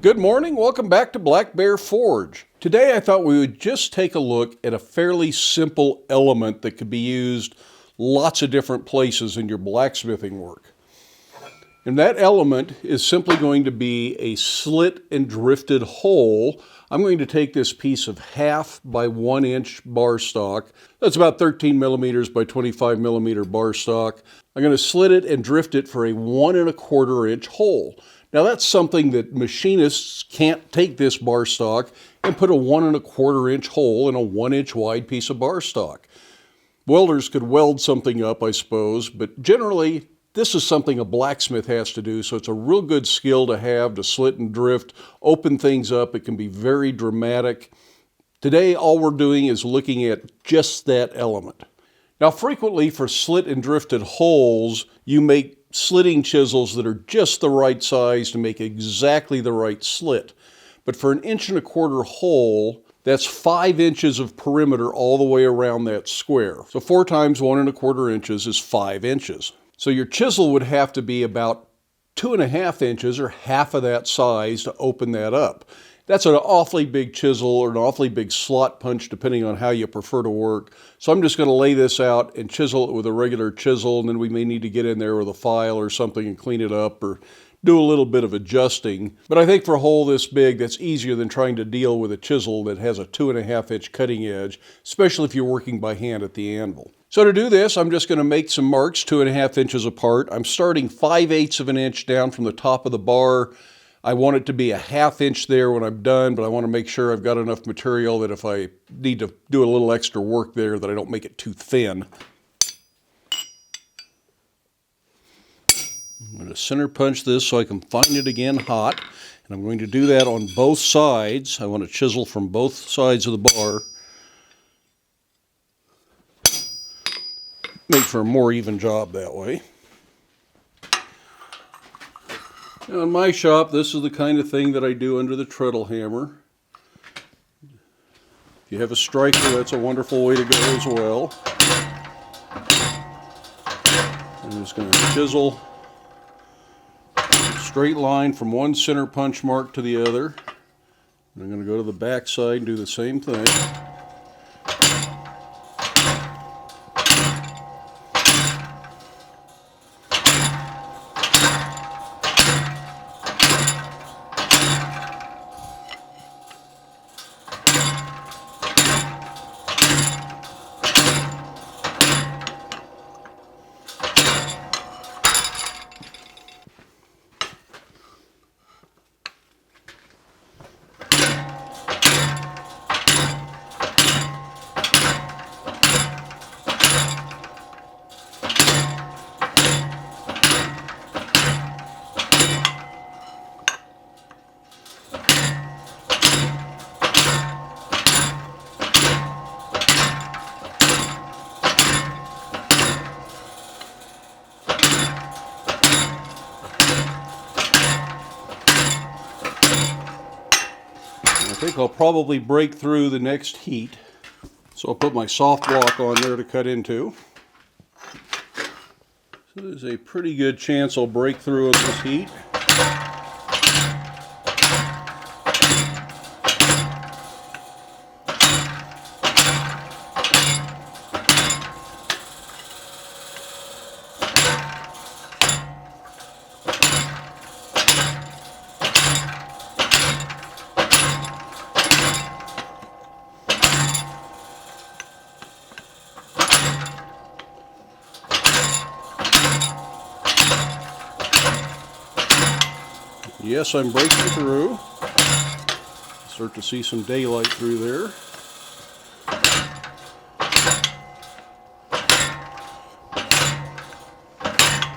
Good morning, welcome back to Black Bear Forge. Today I thought we would just take a look at a fairly simple element that could be used lots of different places in your blacksmithing work. And that element is simply going to be a slit and drifted hole. I'm going to take this piece of 1/2 by 1 inch bar stock. That's about 13 millimeters by 25 millimeter bar stock. I'm going to slit it and drift it for a 1 1/4 inch hole. Now that's something that machinists can't take this bar stock and put a 1 1/4 inch hole in a 1 inch wide piece of bar stock. Welders could weld something up, I suppose, but generally this is something a blacksmith has to do, so it's a real good skill to have to slit and drift, open things up. It can be very dramatic. Today all we're doing is looking at just that element. Now frequently for slit and drifted holes, you make slitting chisels that are just the right size to make exactly the right slit. But for an 1 1/4 hole, that's 5 inches of perimeter all the way around that square. So 4 times 1 1/4 inches is 5 inches. So your chisel would have to be about 2 1/2 inches or half of that size to open that up. That's an awfully big chisel or an awfully big slot punch depending on how you prefer to work. So I'm just going to lay this out and chisel it with a regular chisel, and then we may need to get in there with a file or something and clean it up or do a little bit of adjusting. But I think for a hole this big, that's easier than trying to deal with a chisel that has a 2 1/2 inch cutting edge, especially if you're working by hand at the anvil. So to do this, I'm just going to make some marks 2 1/2 inches apart. I'm starting 5/8 of an inch down from the top of the bar. I want it to be a 1/2 inch there when I'm done, but I want to make sure I've got enough material that if I need to do a little extra work there, that I don't make it too thin. I'm going to center punch this so I can find it again hot, and I'm going to do that on both sides. I want to chisel from both sides of the bar. Make for a more even job that way. Now in my shop, this is the kind of thing that I do under the treadle hammer. If you have a striker, that's a wonderful way to go as well. I'm just going to chisel a straight line from one center punch mark to the other. And I'm going to go to the back side and do the same thing. I think I'll probably break through the next heat. So I'll put my soft block on there to cut into. So there's a pretty good chance I'll break through on this heat. Yes, I'm breaking through. Start to see some daylight through there.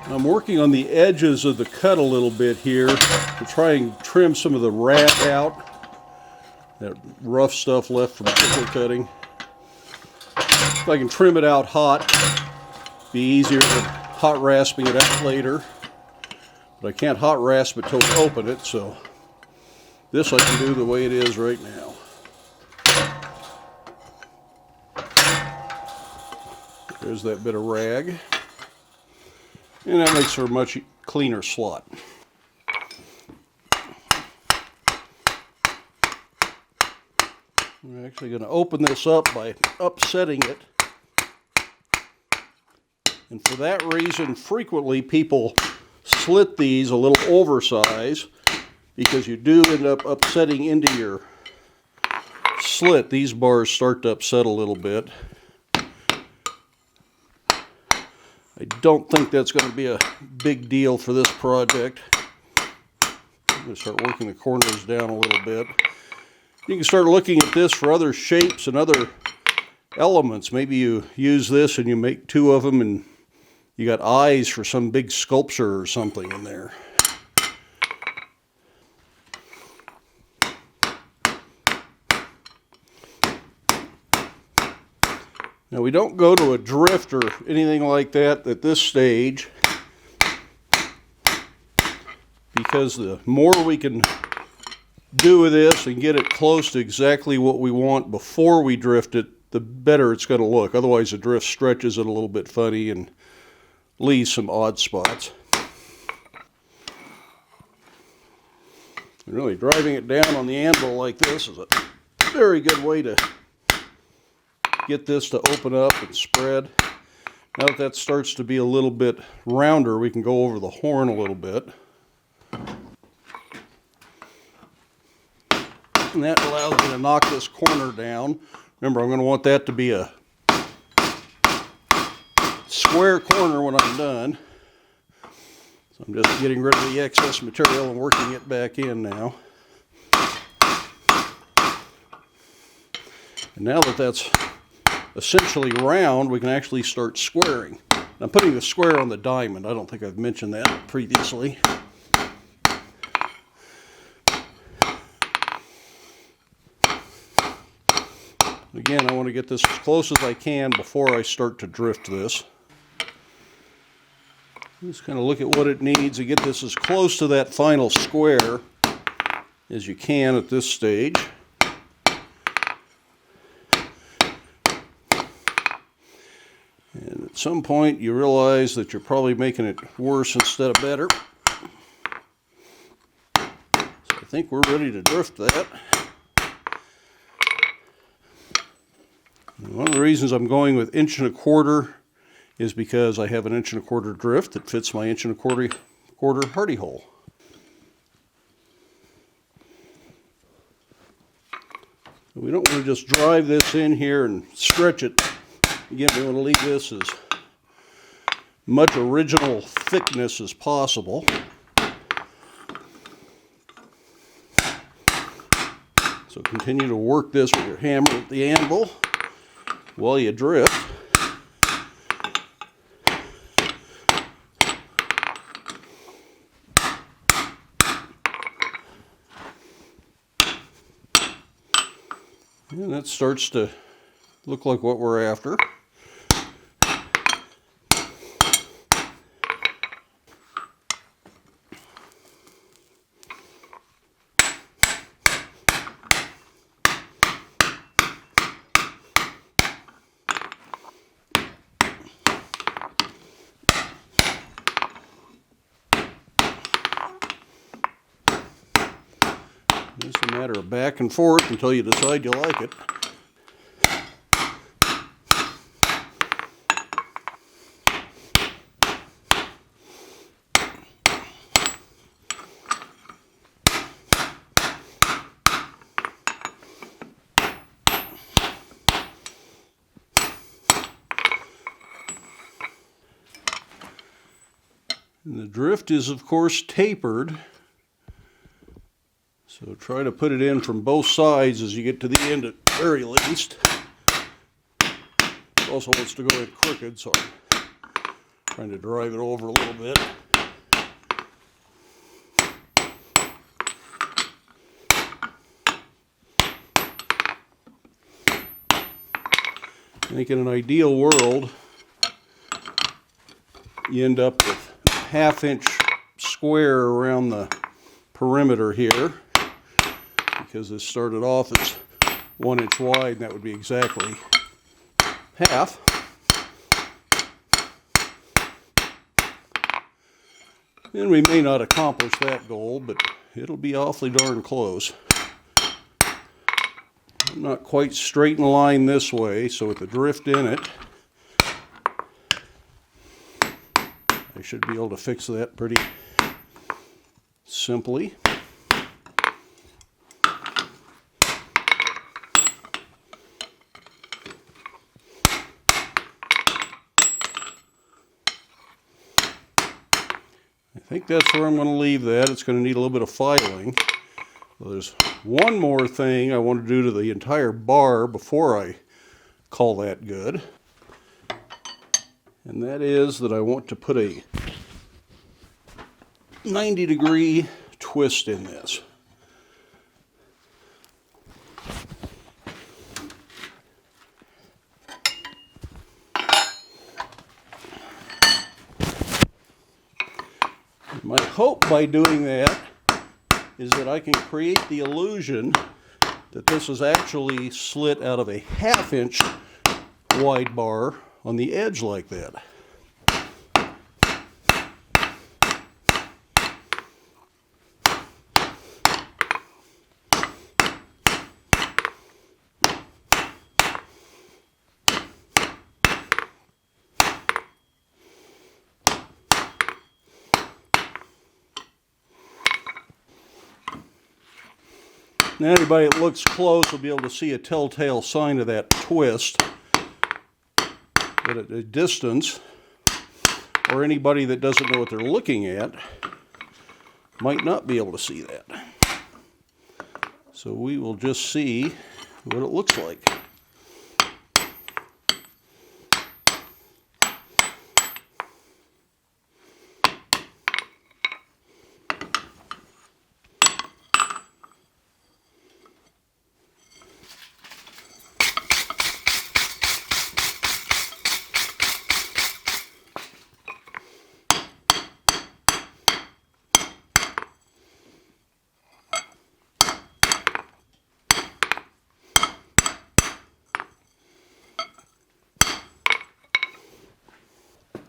I'm working on the edges of the cut a little bit here to try and trim some of the rat out. That rough stuff left from pickle cutting. If I can trim it out hot, be easier than hot rasping it out later. But I can't hot rasp it till I open it, so this I can do the way it is right now. There's that bit of rag. And that makes for a much cleaner slot. actually going to open this up by upsetting it. And for that reason, frequently people slit these a little oversized because you do end up upsetting into your slit. These bars start to upset a little bit. I don't think that's going to be a big deal for this project. I'm going to start working the corners down a little bit. You can start looking at this for other shapes and other elements. Maybe you use this and you make two of them and you got eyes for some big sculpture or something in there. Now we don't go to a drift or anything like that at this stage, because the more we can do with this and get it close to exactly what we want before we drift it, the better it's going to look. Otherwise the drift stretches it a little bit funny and leaves some odd spots. And really driving it down on the anvil like this is a very good way to get this to open up and spread. Now that that starts to be a little bit rounder, we can go over the horn a little bit. And that allows me to knock this corner down. Remember, I'm going to want that to be a square corner when I'm done. So I'm just getting rid of the excess material and working it back in now. And now that that's essentially round, we can actually start squaring. I'm putting the square on the diamond. I don't think I've mentioned that previously. Again, I want to get this as close as I can before I start to drift this. Just kind of look at what it needs and get this as close to that final square as you can at this stage. And at some point you realize that you're probably making it worse instead of better. So I think we're ready to drift that. And one of the reasons I'm going with 1¼ is because I have an 1¼ drift that fits my 1¼ hardy hole. We don't want to just drive this in here and stretch it. Again, we want to leave this as much original thickness as possible. So continue to work this with your hammer at the anvil while you drift. And that starts to look like what we're after. It's a matter of back and forth until you decide you like it. And the drift is, of course, tapered. So try to put it in from both sides as you get to the end at the very least. It also wants to go in crooked, so I'm trying to drive it over a little bit. I think in an ideal world, you end up with a 1/2 inch square around the perimeter here, because this started off as 1 inch wide, and that would be exactly half. And we may not accomplish that goal, but it'll be awfully darn close. not quite straight in line this way, so with the drift in it, I should be able to fix that pretty simply. I think that's where I'm going to leave that. It's going to need a little bit of filing. Well, there's one more thing I want to do to the entire bar before I call that good. And that is that I want to put a 90-degree twist in this. My hope by doing that is that I can create the illusion that this is actually slit out of a 1/2 inch wide bar on the edge like that. Now anybody that looks close will be able to see a telltale sign of that twist. But at a distance, or anybody that doesn't know what they're looking at, might not be able to see that. So we will just see what it looks like.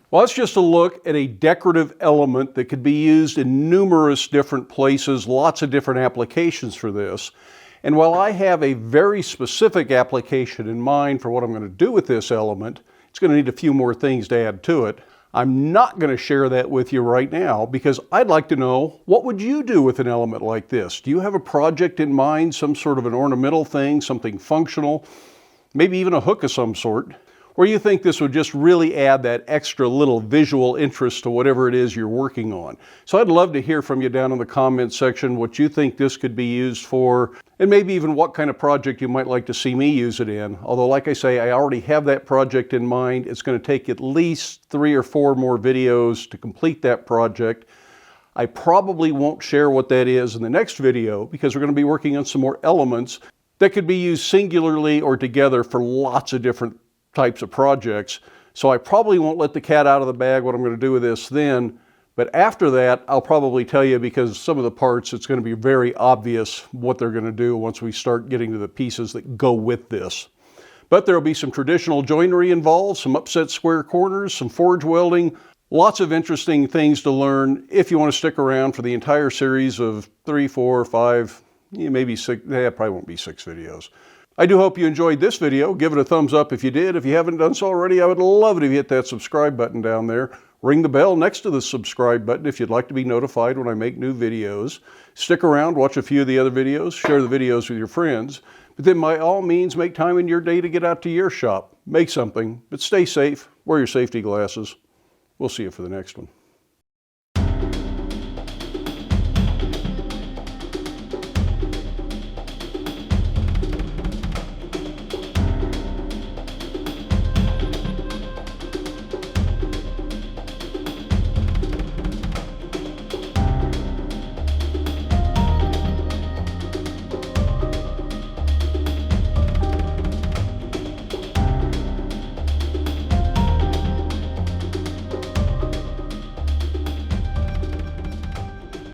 Well, that's just a look at a decorative element that could be used in numerous different places, lots of different applications for this. And while I have a very specific application in mind for what I'm going to do with this element, it's going to need a few more things to add to it. I'm not going to share that with you right now because I'd like to know, what would you do with an element like this? Do you have a project in mind, some sort of an ornamental thing, something functional, maybe even a hook of some sort? Or you think this would just really add that extra little visual interest to whatever it is you're working on. So I'd love to hear from you down in the comments section what you think this could be used for, and maybe even what kind of project you might like to see me use it in. Although, like I say, I already have that project in mind. It's going to take at least 3 or 4 more videos to complete that project. I probably won't share what that is in the next video because we're going to be working on some more elements that could be used singularly or together for lots of different types of projects. So I probably won't let the cat out of the bag what I'm going to do with this then, but after that I'll probably tell you, because some of the parts it's going to be very obvious what they're going to do once we start getting to the pieces that go with this. But there'll be some traditional joinery involved, some upset square corners, some forge welding, lots of interesting things to learn if you want to stick around for the entire series of 3, 4, 5, maybe 6, probably won't be 6 videos. I do hope you enjoyed this video. Give it a thumbs up if you did. If you haven't done so already, I would love it if you hit that subscribe button down there. Ring the bell next to the subscribe button if you'd like to be notified when I make new videos. Stick around, watch a few of the other videos, share the videos with your friends. But then by all means, make time in your day to get out to your shop. Make something, but stay safe. Wear your safety glasses. We'll see you for the next one.